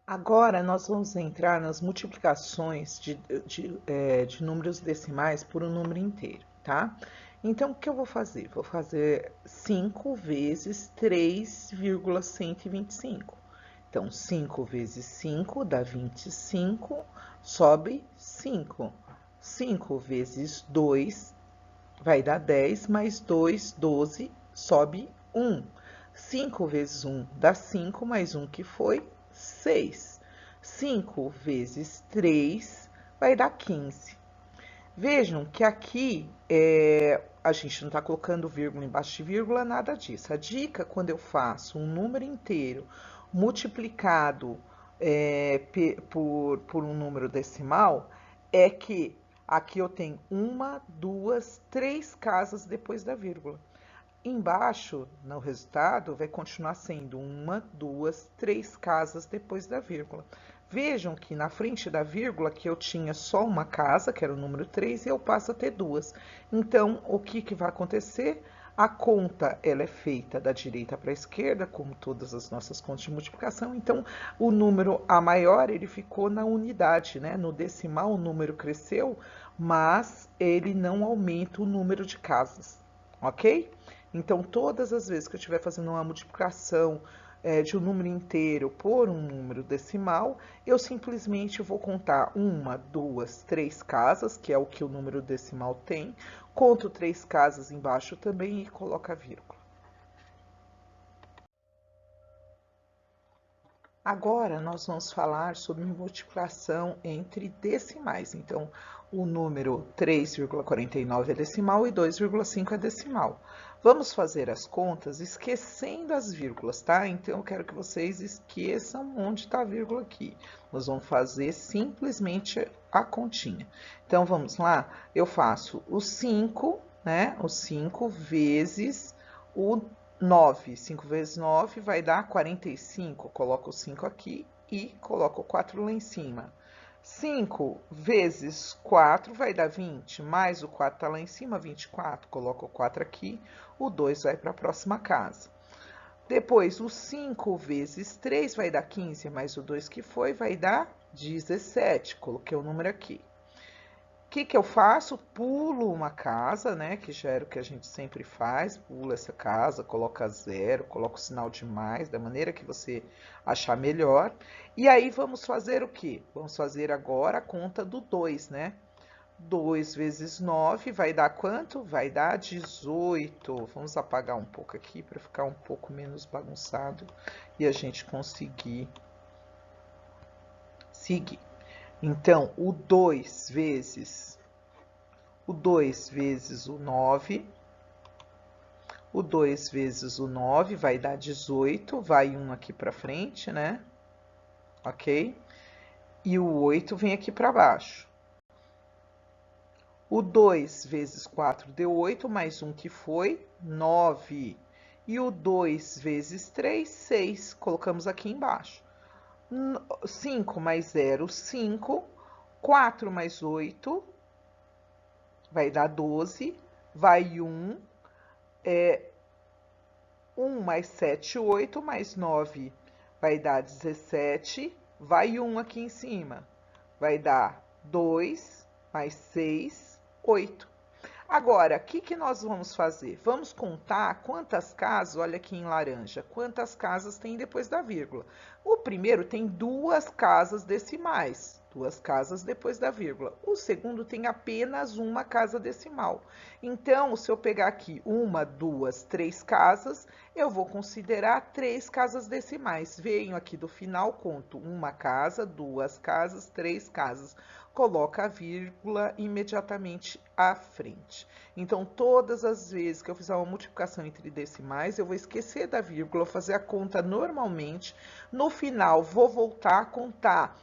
Agora nós vamos entrar nas multiplicações de números decimais por um número inteiro, tá? Então, o que eu vou fazer? Vou fazer 5 vezes 3,125. Então, 5 vezes 5 dá 25, sobe 5. 5 vezes 2 vai dar 10, mais 2, 12, sobe 1. 5 vezes 1 dá 5, mais 1 que foi 6. 5 vezes 3 vai dar 15. Vejam que aqui a gente não está colocando vírgula embaixo de vírgula, nada disso. A dica, quando eu faço um número inteiro multiplicado por um número decimal, é que aqui eu tenho uma, duas, três casas depois da vírgula. Embaixo, no resultado, vai continuar sendo uma, duas, três casas depois da vírgula. Vejam que na frente da vírgula que eu tinha só uma casa, que era o número 3, e eu passo a ter duas. Então, o que vai acontecer? A conta ela é feita da direita para a esquerda, como todas as nossas contas de multiplicação. Então, o número A maior ele ficou na unidade, né? No decimal o número cresceu, mas ele não aumenta o número de casas, ok? Então, todas as vezes que eu estiver fazendo uma multiplicação de um número inteiro por um número decimal, eu simplesmente vou contar uma, duas, três casas, que é o que o número decimal tem, conto três casas embaixo também e coloco a vírgula. Agora nós vamos falar sobre multiplicação entre decimais. Então, o número 3,49 é decimal e 2,5 é decimal. Vamos fazer as contas esquecendo as vírgulas, tá? Então, eu quero que vocês esqueçam onde está a vírgula aqui. Nós vamos fazer simplesmente a continha. Então, vamos lá? Eu faço o 5, né? O 5 vezes o 9. 5 vezes 9 vai dar 45. Coloco o 5 aqui e coloco o 4 lá em cima. 5 vezes 4 vai dar 20, mais o 4 está lá em cima, 24. Coloco o 4 aqui, o 2 vai para a próxima casa. Depois, o 5 vezes 3 vai dar 15, mais o 2 que foi, vai dar 17. Coloquei o número aqui. O que eu faço? Pulo uma casa, né? Que já era o que a gente sempre faz. Pula essa casa, coloca zero, coloca o sinal de mais, da maneira que você achar melhor. E aí vamos fazer o quê? Vamos fazer agora a conta do 2, né? 2 vezes 9 vai dar quanto? Vai dar 18. Vamos apagar um pouco aqui para ficar um pouco menos bagunçado e a gente conseguir seguir. Então, o 2 vezes o 9. O 2 vezes o 9 vai dar 18, vai um aqui para frente, né? Ok? E o 8 vem aqui para baixo. O 2 vezes 4 deu 8, mais um que foi 9. E o 2 vezes 3, 6. Colocamos aqui embaixo. 5 mais 0, 5. 4 mais 8 vai dar 12. Vai 1. 1 mais 7, 8, mais 9 vai dar 17. Vai 1 aqui em cima. Vai dar 2 mais 6, 8. Agora, o que nós vamos fazer? Vamos contar quantas casas, olha aqui em laranja, quantas casas tem depois da vírgula. O primeiro tem duas casas decimais, duas casas depois da vírgula. O segundo tem apenas uma casa decimal. Então, se eu pegar aqui uma, duas, três casas, eu vou considerar três casas decimais. Venho aqui do final, conto uma casa, duas casas, três casas. Coloca a vírgula imediatamente à frente. Então, todas as vezes que eu fizer uma multiplicação entre decimais, eu vou esquecer da vírgula, fazer a conta normalmente. No final, vou voltar a contar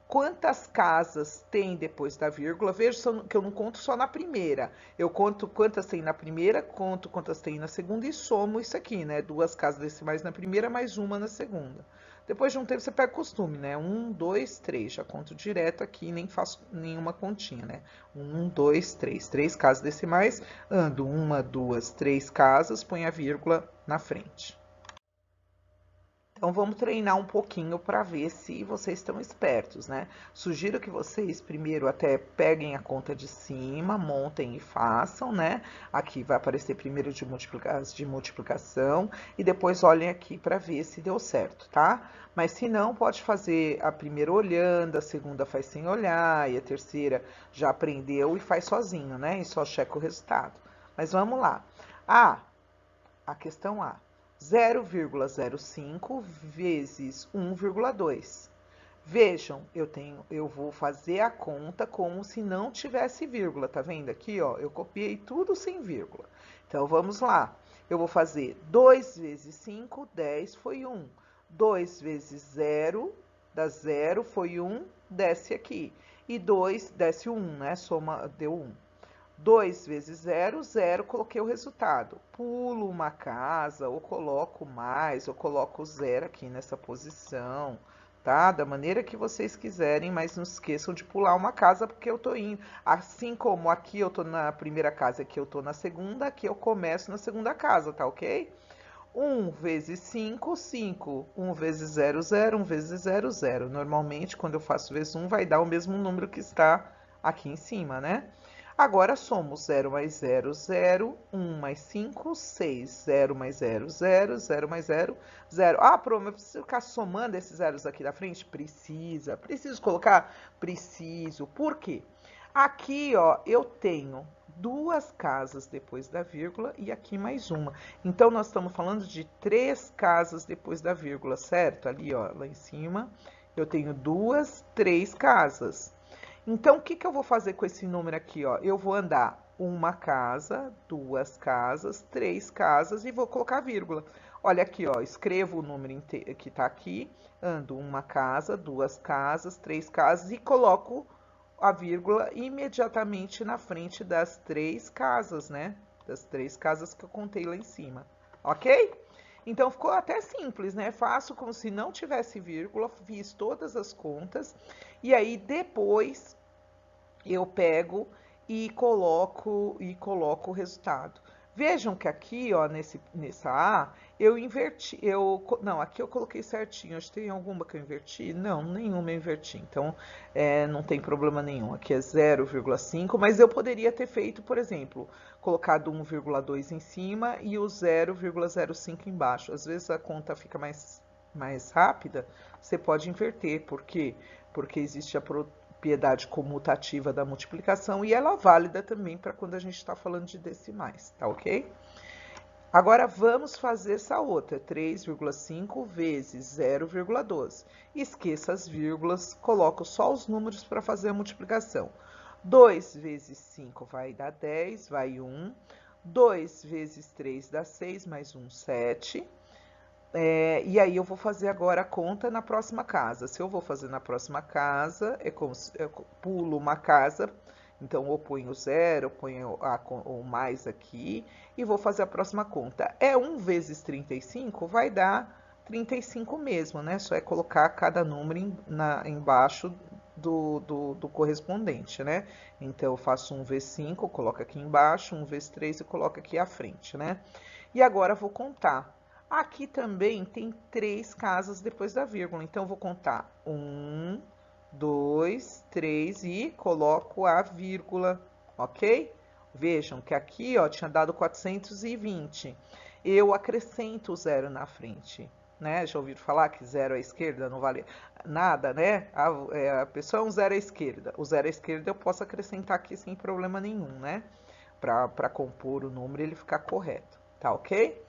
quantas casas tem depois da vírgula. Veja que eu não conto só na primeira. Eu conto quantas tem na primeira, conto quantas tem na segunda e somo isso aqui, né? Duas casas decimais na primeira, mais uma na segunda. Depois de um tempo você pega costume, né? 1, 2, 3. Já conto direto aqui, nem faço nenhuma continha, né? 1, 2, 3. Três casas decimais, ando uma, duas, três casas, põe a vírgula na frente. Então, vamos treinar um pouquinho para ver se vocês estão espertos, né? Sugiro que vocês primeiro até peguem a conta de cima, montem e façam, né? Aqui vai aparecer primeiro de multiplicação e depois olhem aqui para ver se deu certo, tá? Mas se não, pode fazer a primeira olhando, a segunda faz sem olhar e a terceira já aprendeu e faz sozinho, né? E só checa o resultado. Mas vamos lá. A questão A. 0,05 vezes 1,2. Vejam, eu vou fazer a conta como se não tivesse vírgula, tá vendo aqui, ó? Eu copiei tudo sem vírgula. Então, vamos lá. Eu vou fazer 2 vezes 5, 10 foi 1. 2 vezes 0, dá 0, foi 1, desce aqui. E 2, desce 1, né? Soma, deu 1. 2 vezes 0, 0, coloquei o resultado. Pulo uma casa, ou coloco mais, ou coloco 0 aqui nessa posição, tá? Da maneira que vocês quiserem, mas não esqueçam de pular uma casa, porque eu tô indo. Assim como aqui eu tô na primeira casa, aqui eu tô na segunda, aqui eu começo na segunda casa, tá ok? 1 vezes 5, 5. 1 vezes 0, 0. 1 vezes 0, 0. Normalmente, quando eu faço vezes 1, vai dar o mesmo número que está aqui em cima, né? Agora, somos 0 mais 0, 0, 1 mais 5, 6, 0 mais 0, 0, 0 mais 0, 0. Ah, Pro, mas eu preciso ficar somando esses zeros aqui da frente? Precisa. Preciso colocar? Preciso. Por quê? Aqui, ó, eu tenho duas casas depois da vírgula e aqui mais uma. Então, nós estamos falando de 3 casas depois da vírgula, certo? Ali, ó, lá em cima, eu tenho 2, 3 casas. Então, o que eu vou fazer com esse número aqui, ó? Eu vou andar uma casa, 2 casas, 3 casas e vou colocar vírgula. Olha aqui, ó, escrevo o número que tá aqui, ando uma casa, 2 casas, 3 casas e coloco a vírgula imediatamente na frente das 3 casas, né? Das 3 casas que eu contei lá em cima, ok? Então, ficou até simples, né? Faço como se não tivesse vírgula, fiz todas as contas, e aí depois eu pego e coloco o resultado. Vejam que aqui, ó, nessa A, eu inverti, não, aqui eu coloquei certinho, acho que tem alguma que eu inverti? Não, nenhuma eu inverti, então não tem problema nenhum. Aqui é 0,5, mas eu poderia ter feito, por exemplo, colocado 1,2 em cima e o 0,05 embaixo. Às vezes a conta fica mais rápida, você pode inverter, por quê? Porque existe a propriedade comutativa da multiplicação e ela é válida também para quando a gente está falando de decimais, tá ok? Agora vamos fazer essa outra, 3,5 vezes 0,12. Esqueça as vírgulas, coloco só os números para fazer a multiplicação. 2 vezes 5 vai dar 10, vai 1. 2 vezes 3 dá 6, mais 1, 7. E aí eu vou fazer agora a conta na próxima casa. Se eu vou fazer na próxima casa, é como se eu pulo uma casa, então eu ponho 0, eu ponho o mais aqui e vou fazer a próxima conta. 1 vezes 35 vai dar 35 mesmo, né? Só é colocar cada número embaixo do correspondente, né? Então eu faço 1 vezes 5, coloco aqui embaixo, 1 vezes 3 e coloco aqui à frente, né? E agora eu vou contar. Aqui também tem 3 casas depois da vírgula, então eu vou contar 1, 2, 3 e coloco a vírgula, ok? Vejam que aqui, ó, tinha dado 420. Eu acrescento o 0 na frente, né? Já ouviram falar que 0 à esquerda não vale nada, né? A pessoa é um 0 à esquerda. O 0 à esquerda eu posso acrescentar aqui sem problema nenhum, né? Para compor o número e ele ficar correto, tá ok?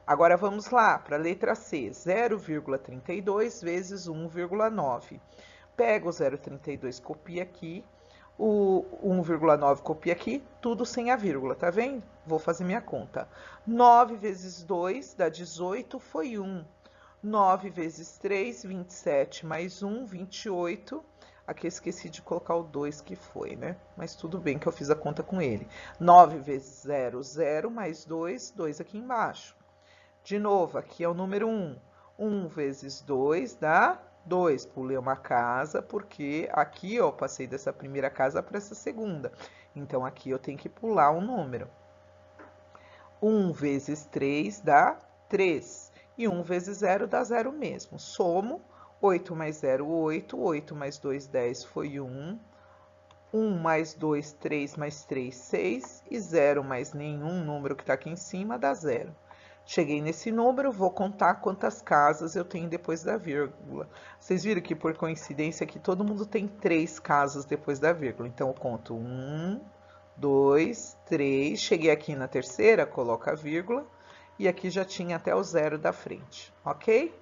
Agora vamos lá para a letra C, 0,32 vezes 1,9. Pega o 0,32, copia aqui, o 1,9 copia aqui, tudo sem a vírgula, tá vendo? Vou fazer minha conta. 9 vezes 2 dá 18, foi 1. 9 vezes 3, 27, mais 1, 28. Aqui eu esqueci de colocar o 2 que foi, né? Mas tudo bem que eu fiz a conta com ele. 9 vezes 0, 0, mais 2, 2 aqui embaixo. De novo, aqui é o número 1. 1 vezes 2 dá 2. Pulei uma casa, porque aqui, ó, passei dessa primeira casa para essa segunda. Então, aqui eu tenho que pular um número. 1 vezes 3 dá 3. E 1 vezes 0 dá 0 mesmo. Somo, 8 mais 0, 8. 8 mais 2, 10, foi 1. 1 mais 2, 3 mais 3, 6. E 0 mais nenhum número que está aqui em cima dá 0. Cheguei nesse número, vou contar quantas casas eu tenho depois da vírgula. Vocês viram que, por coincidência, aqui todo mundo tem 3 casas depois da vírgula. Então, eu conto 1, 2, 3. Cheguei aqui na terceira, coloco a vírgula. E aqui já tinha até o 0 da frente, ok?